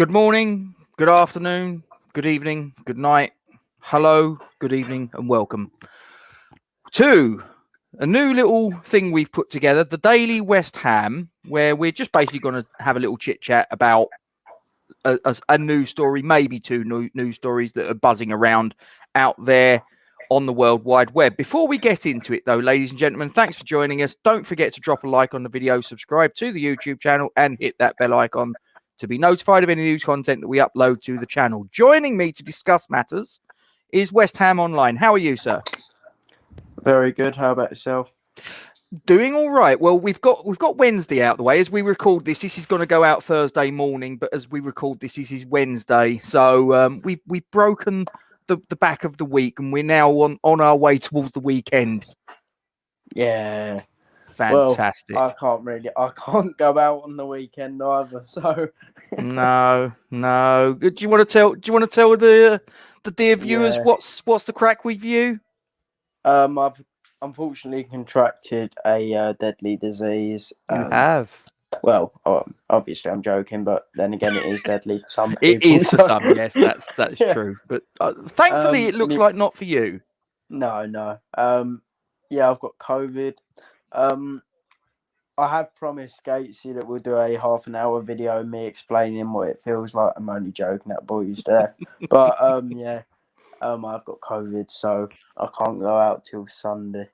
Good morning, good afternoon, good evening, good night, hello, good evening, and welcome to a new little thing we've put together, the Daily West Ham, where we're just basically going to have a little chit chat about a news story, maybe two news stories that are buzzing around out there on the World Wide Web. Before we get into it, though, ladies and gentlemen, thanks for joining us. Don't forget to drop a like on the video, subscribe to the YouTube channel, and hit that bell icon to be notified of any news content that we upload to the channel. Joining me to discuss matters is West Ham Online. How are you, sir? Very good. How about yourself? Doing all right. Well, we've got Wednesday out the way. As we record this is going to go out Thursday morning, but as we record this is Wednesday. So we've broken the back of the week, and we're now on our way towards the weekend. Yeah. Fantastic. Well, I can't go out on the weekend either. So no. Do you want to tell the dear viewers what's the crack with you? I've unfortunately contracted a deadly disease. You have. Well, obviously I'm joking, but then again, it is deadly for some people. It is for some, yes, that's true. But thankfully, it looks like not for you. No. I've got COVID. I have promised Gatesy that we'll do a half an hour video of me explaining what it feels like. I'm only joking, that boy used to death. But I've got COVID, so I can't go out till Sunday.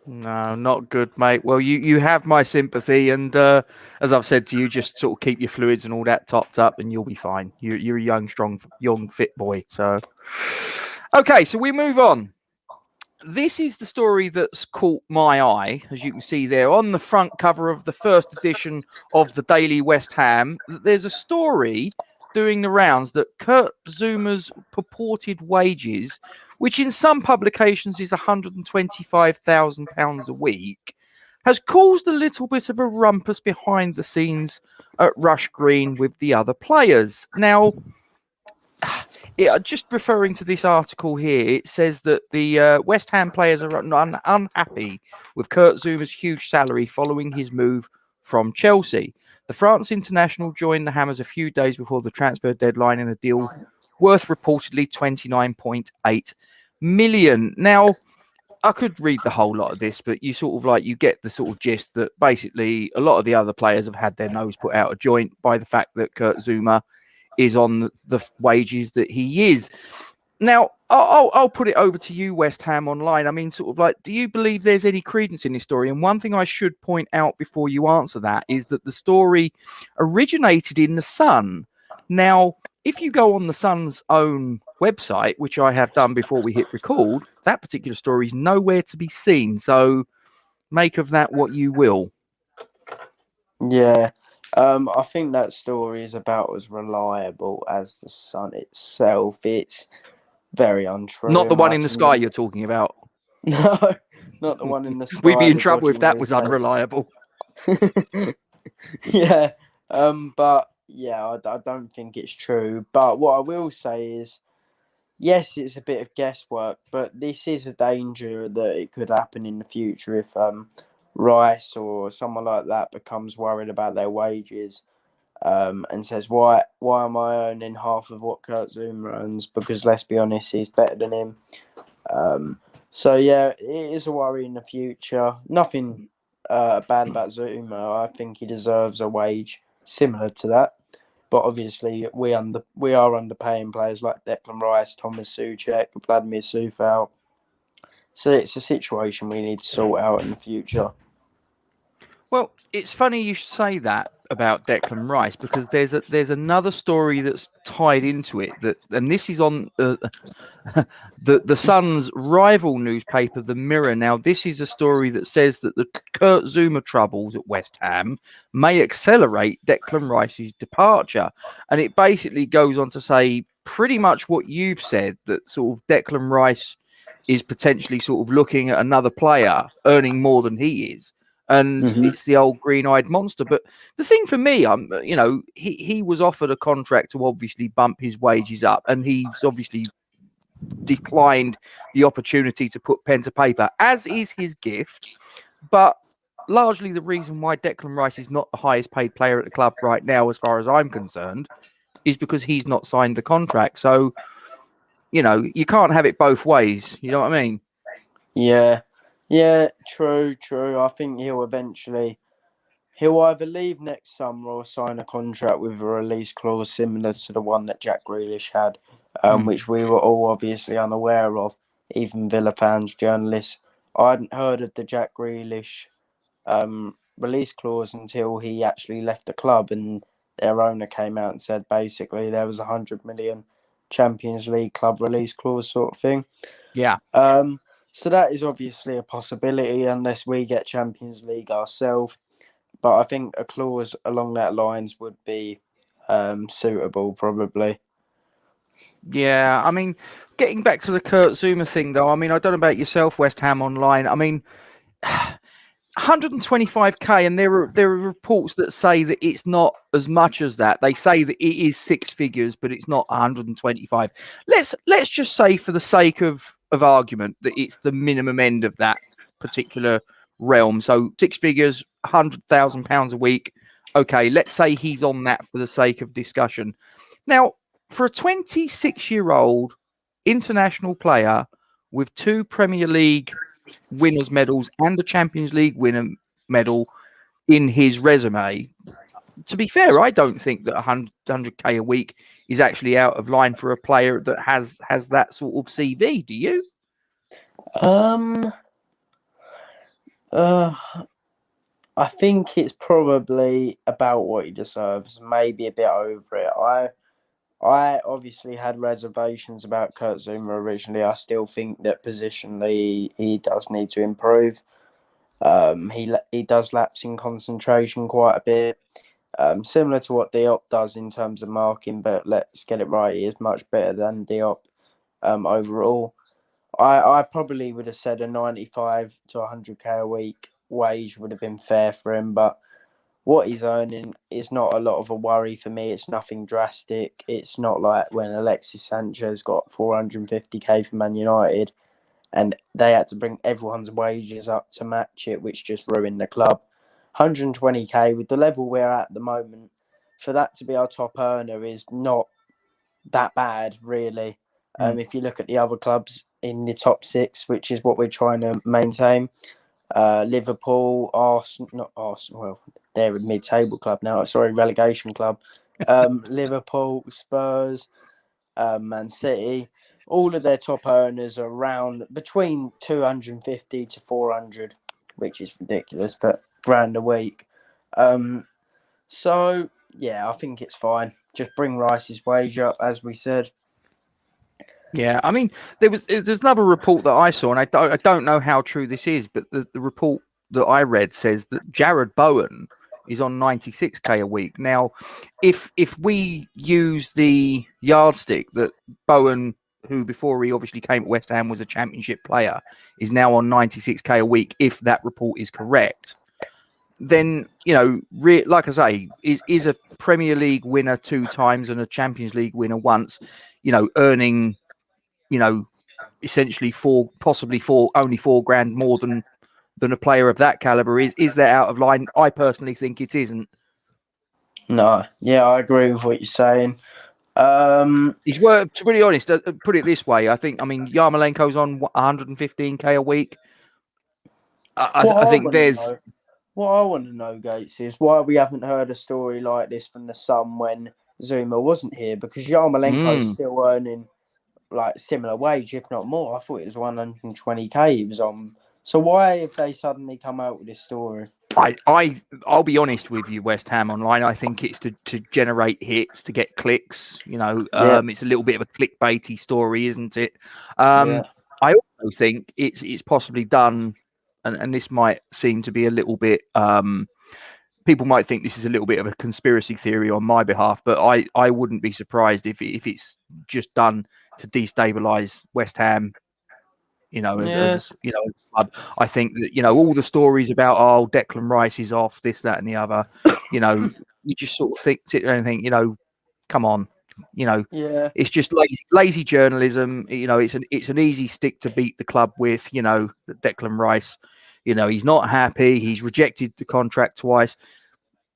No, not good, mate. Well, you have my sympathy, and as I've said to you, just sort of keep your fluids and all that topped up, and you'll be fine. You're a young, strong, young, fit boy. So, okay, so we move on. This is the story that's caught my eye, as you can see there on the front cover of the first edition of the Daily West Ham. There's a story doing the rounds that Kurt Zouma's purported wages, which in some publications is £125,000 a week, has caused a little bit of a rumpus behind the scenes at Rush Green with the other players. Now, just referring to this article here, it says that the West Ham players are unhappy with Kurt Zouma's huge salary following his move from Chelsea. The France international joined the Hammers a few days before the transfer deadline in a deal worth reportedly £29.8 million. Now, I could read the whole lot of this, but you get the sort of gist that basically a lot of the other players have had their nose put out of joint by the fact that Kurt Zouma is on the wages that he is. Now, I'll put it over to you, West Ham Online. I mean, do you believe there's any credence in this story? And one thing I should point out before you answer that is that the story originated in The Sun. Now, if you go on The Sun's own website, which I have done before we hit record, that particular story is nowhere to be seen. So make of that what you will. Yeah. I think that story is about as reliable as The Sun itself. It's very untrue. Not the one in the sky you're talking about. No, not the one in the sky. We'd be in trouble if that was unreliable. Yeah. But yeah, I don't think it's true. But what I will say is, yes, it's a bit of guesswork, but this is a danger that it could happen in the future if Rice or someone like that becomes worried about their wages and says, why am I earning half of what Kurt Zouma earns? Because let's be honest, he's better than him. So yeah, it is a worry in the future. Nothing bad about Zouma. I think he deserves a wage similar to that. But obviously, we are underpaying players like Declan Rice, Thomas Souček, Vladimir Coufal. So it's a situation we need to sort out in the future. Well, it's funny you should say that about Declan Rice, because there's another story that's tied into it, and this is on the Sun's rival newspaper, The Mirror. Now, this is a story that says that the Kurt Zouma troubles at West Ham may accelerate Declan Rice's departure, and it basically goes on to say pretty much what you've said, that sort of Declan Rice is potentially sort of looking at another player earning more than he is. And it's the old green-eyed monster. But the thing for me, he was offered a contract to obviously bump his wages up, and he's obviously declined the opportunity to put pen to paper, as is his gift. But largely the reason why Declan Rice is not the highest paid player at the club right now, as far as I'm concerned, is because he's not signed the contract. So, you can't have it both ways. You know what I mean? Yeah. Yeah, true. I think he'll either leave next summer or sign a contract with a release clause similar to the one that Jack Grealish had, which we were all obviously unaware of, even Villa fans, journalists. I hadn't heard of the Jack Grealish release clause until he actually left the club, and their owner came out and said basically there was 100 million Champions League club release clause sort of thing. Yeah. So that is obviously a possibility unless we get Champions League ourselves. But I think a clause along that lines would be suitable, probably. Yeah, I mean, getting back to the Kurt Zouma thing, though, I mean, I don't know about yourself, West Ham Online. I mean, 125k, and there are reports that say that it's not as much as that. They say that it is six figures, but it's not 125. Let's just say, for the sake of argument, that it's the minimum end of that particular realm. So six figures, £100,000 a week. Okay, let's say he's on that for the sake of discussion. Now, for a 26-year-old international player with 2 Premier League winners' medals and a Champions League winner medal in his resume, to be fair, I don't think that 100k a week is actually out of line for a player that has that sort of CV. Do you? I think it's probably about what he deserves, maybe a bit over it. I obviously had reservations about Kurt Zouma originally. I still think that positionally he does need to improve. He does lapse in concentration quite a bit, similar to what Diop does in terms of marking. But let's get it right, he is much better than Diop overall. I probably would have said a 95 to 100k a week wage would have been fair for him, but what he's earning is not a lot of a worry for me. It's nothing drastic. It's not like when Alexis Sanchez got 450k for Man United and they had to bring everyone's wages up to match it, which just ruined the club. 120k with the level we're at the moment, for that to be our top earner is not that bad, really. If you look at the other clubs in the top 6, which is what we're trying to maintain, Liverpool, Arsenal, not Arsenal, well, they're a mid-table club now, sorry, relegation club. Liverpool, Spurs, Man City, all of their top earners are around between 250 to 400, which is ridiculous, but grand a week. So, yeah, I think it's fine. Just bring Rice's wage up, as we said. Yeah, I mean, there's another report that I saw, and I don't know how true this is, but the report that I read says that Jared Bowen is on 96k a week. Now, if we use the yardstick that Bowen, who before he obviously came at West Ham was a Championship player, is now on 96k a week, if that report is correct, then, like I say, is a Premier League winner 2 times and a Champions League winner once, earning, essentially only £4,000 more than a player of that caliber. Is that out of line? I personally think it isn't. No, yeah, I agree with what you're saying. He's worth, to be honest, put it this way, Yarmolenko's on 115k a week. I think there's... What I want to know, Gates, is why we haven't heard a story like this from the Sun when Zouma wasn't here, because Yarmolenko's still earning like similar wage, if not more. I thought it was 120k he was on. So why have they suddenly come out with this story? I'll be honest with you, West Ham Online. I think it's to generate hits, to get clicks. It's a little bit of a clickbaity story, isn't it? I also think it's possibly done, and this might seem to be a little bit. People might think this is a little bit of a conspiracy theory on my behalf, but I wouldn't be surprised if it's just done to destabilize West Ham. As club. I think that, all the stories about, Declan Rice is off, this, that, and the other, you just sort of sit there and think, come on, it's just lazy journalism. It's an easy stick to beat the club with, that Declan Rice, he's not happy. He's rejected the contract twice.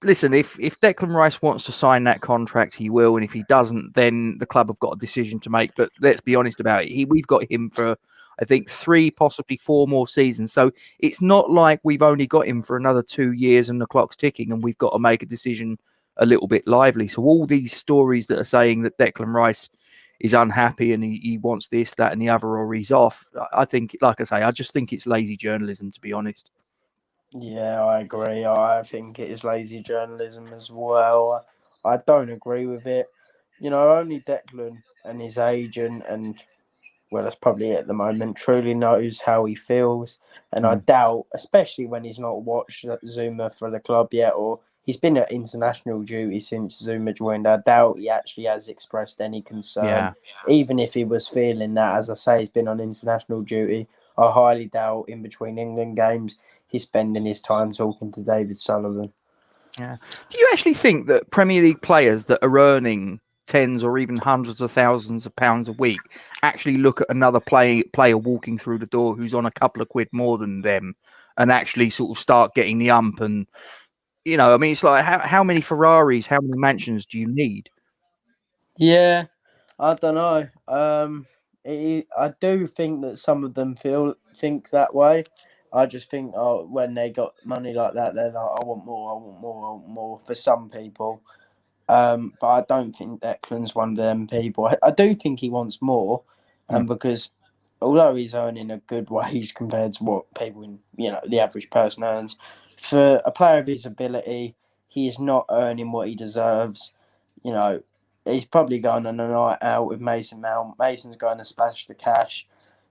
listen, if Declan Rice wants to sign that contract, he will, and if he doesn't, then the club have got a decision to make. But let's be honest about it. We've got him for, I think, 3, possibly 4 more seasons. So it's not like we've only got him for another 2 years and the clock's ticking and we've got to make a decision a little bit lively. So all these stories that are saying that Declan Rice is unhappy and he wants this, that, and the other, or he's off, I think, like I say, I just think it's lazy journalism, to be honest. Yeah, I agree. I think it is lazy journalism as well. I don't agree with it. Only Declan and his agent, and well, that's probably it at the moment, truly knows how he feels. And I doubt, especially when he's not watched Zuma for the club yet, or he's been at international duty since Zuma joined, I doubt he actually has expressed any concern. Yeah. Even if he was feeling that, as I say, he's been on international duty. I highly doubt in between England games he's spending his time talking to David Sullivan. Yeah. Do you actually think that Premier League players that are earning tens or even hundreds of thousands of pounds a week actually look at another player walking through the door who's on a couple of quid more than them and actually sort of start getting the ump? And, I mean, it's like, how many Ferraris, how many mansions do you need? Yeah, I don't know. I do think that some of them think that way. I just think, when they got money like that, they're like, I want more, I want more, I want more. For some people, but I don't think Declan's one of them people. I do think he wants more, because although he's earning a good wage compared to what people in the average person earns, for a player of his ability, he is not earning what he deserves. You know, he's probably going on a night out with Mason Mount. Mason's going to splash the cash.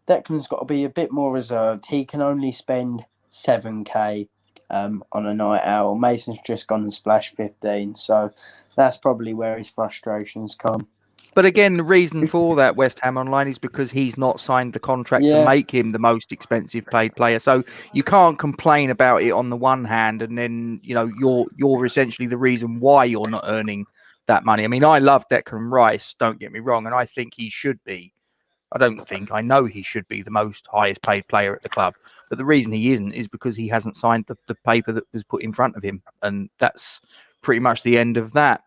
Declan's got to be a bit more reserved. He can only spend 7k on a night out. Mason's just gone and splashed 15. So that's probably where his frustrations come. But again, the reason for that, West Ham Online, is because he's not signed the contract to Yeah. make him the most expensive paid player. So you can't complain about it on the one hand, and then you're essentially the reason why you're not earning that money. I mean, I love Declan Rice, don't get me wrong, and I think he should be. I know he should be the most highest paid player at the club. But the reason he isn't is because he hasn't signed the paper that was put in front of him. And that's pretty much the end of that.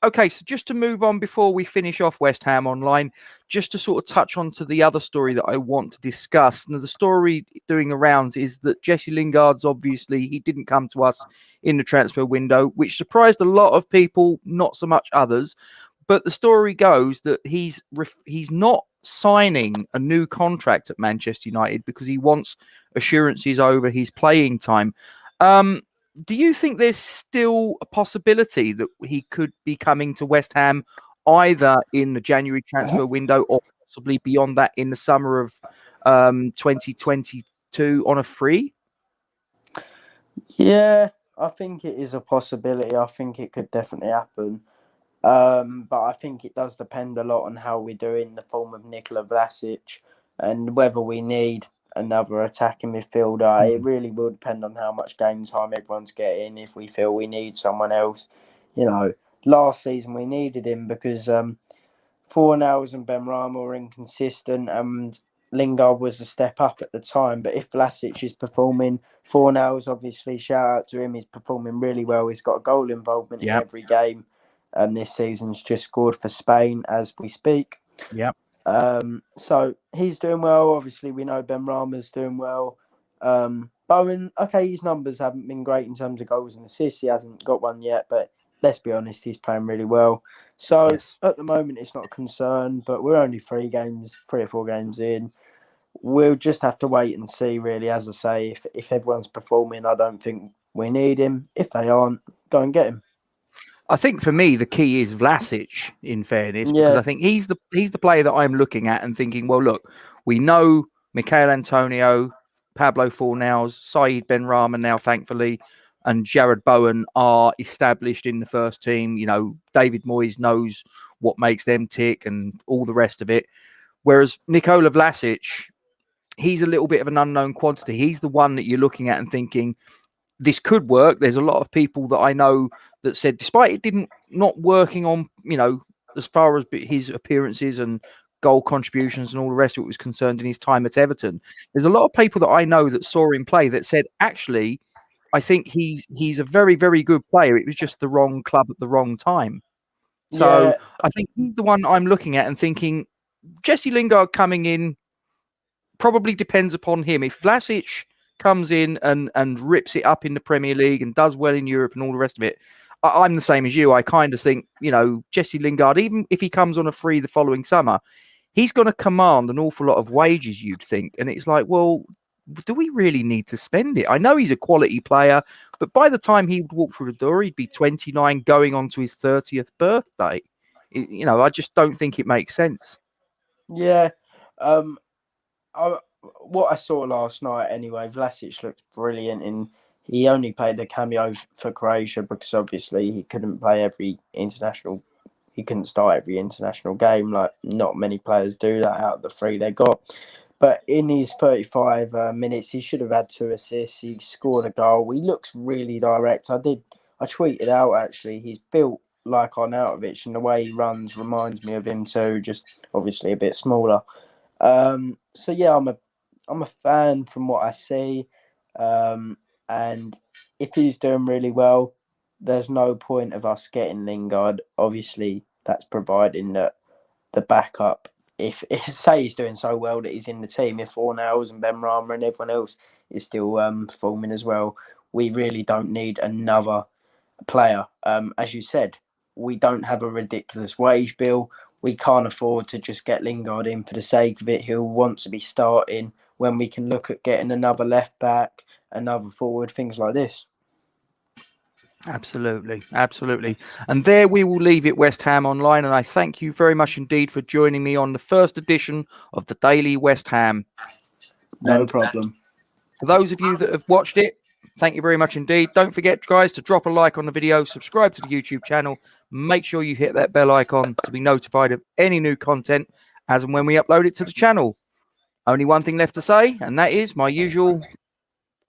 Okay, so just to move on before we finish off West Ham Online, just to sort of touch on to the other story that I want to discuss. Now, the story doing the rounds is that Jesse Lingard's obviously, he didn't come to us in the transfer window, which surprised a lot of people, not so much others. But the story goes that he's not signing a new contract at Manchester United because he wants assurances over his playing time. Do you think there's still a possibility that he could be coming to West Ham either in the January transfer window or possibly beyond that in the summer of 2022 on a free? Yeah, I think it is a possibility. I think it could definitely happen. But I think it does depend a lot on how we do in the form of Nikola Vlasic and whether we need another attacking midfielder. It really will depend on how much game time everyone's getting. If we feel we need someone else, last season we needed him because Fornals and Benrahma were inconsistent and Lingard was a step up at the time. But if Vlasic is performing, Fornals, obviously, shout out to him, he's performing really well. He's got a goal involvement in every game. This season's just scored for Spain as we speak. Yeah. So he's doing well. Obviously, we know Benrahma's doing well. Bowen, okay, his numbers haven't been great in terms of goals and assists. He hasn't got one yet, but let's be honest, he's playing really well. So at the moment, it's not a concern, but we're only 3 or 4 games in. We'll just have to wait and see, really. As I say, if everyone's performing, I don't think we need him. If they aren't, go and get him. I think for me the key is Vlasic, in fairness, because I think he's the player that I'm looking at and thinking, well, look, we know Michail Antonio, Pablo Fornals, Saeed Benrahma now, thankfully, and Jared Bowen are established in the first team. David Moyes knows what makes them tick and all the rest of it. Whereas Nikola Vlasic, he's a little bit of an unknown quantity. He's the one that you're looking at and thinking, this could work. There's a lot of people that I know that said, despite it not working on, as far as his appearances and goal contributions and all the rest of it was concerned in his time at Everton, there's a lot of people that I know that saw him play that said, actually, I think he's a very, very good player. It was just the wrong club at the wrong time. So Yeah, I think he's the one I'm looking at and thinking Jesse Lingard coming in probably depends upon him. If Vlasic comes in and rips it up in the Premier League and does well in Europe and all the rest of it, I'm the same as you. I kind of think, Jesse Lingard, even if he comes on a free the following summer, he's going to command an awful lot of wages, you'd think. And it's like, well, do we really need to spend it? I know he's a quality player, but by the time he would walk through the door, he'd be 29 going on to his 30th birthday. I just don't think it makes sense. yeah. What I saw last night anyway, Vlasic looked brilliant, and he only played the cameo for Croatia because obviously he couldn't play every international. He couldn't start every international game. Like, not many players do that out of the three they got. But in his 35 minutes, he should have had 2 assists. He scored a goal. He looks really direct. I tweeted out, actually, he's built like Arnautovic, and the way he runs reminds me of him too, just obviously a bit smaller. So yeah, I'm a fan from what I see. And if he's doing really well, there's no point of us getting Lingard. Obviously, that's providing that the backup, if say he's doing so well that he's in the team, if Fornals and Ben Rama and everyone else is still performing as well, we really don't need another player. As you said, we don't have a ridiculous wage bill. We can't afford to just get Lingard in for the sake of it. He'll want to be starting when we can look at getting another left back, another forward, things like this. Absolutely. And there we will leave it, West Ham Online. And I thank you very much indeed for joining me on the first edition of the Daily West Ham. No problem. For those of you that have watched it, thank you very much indeed. Don't forget, guys, to drop a like on the video, subscribe to the YouTube channel. Make sure you hit that bell icon to be notified of any new content as and when we upload it to the channel. Only one thing left to say, and that is my usual,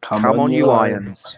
come on you Irons.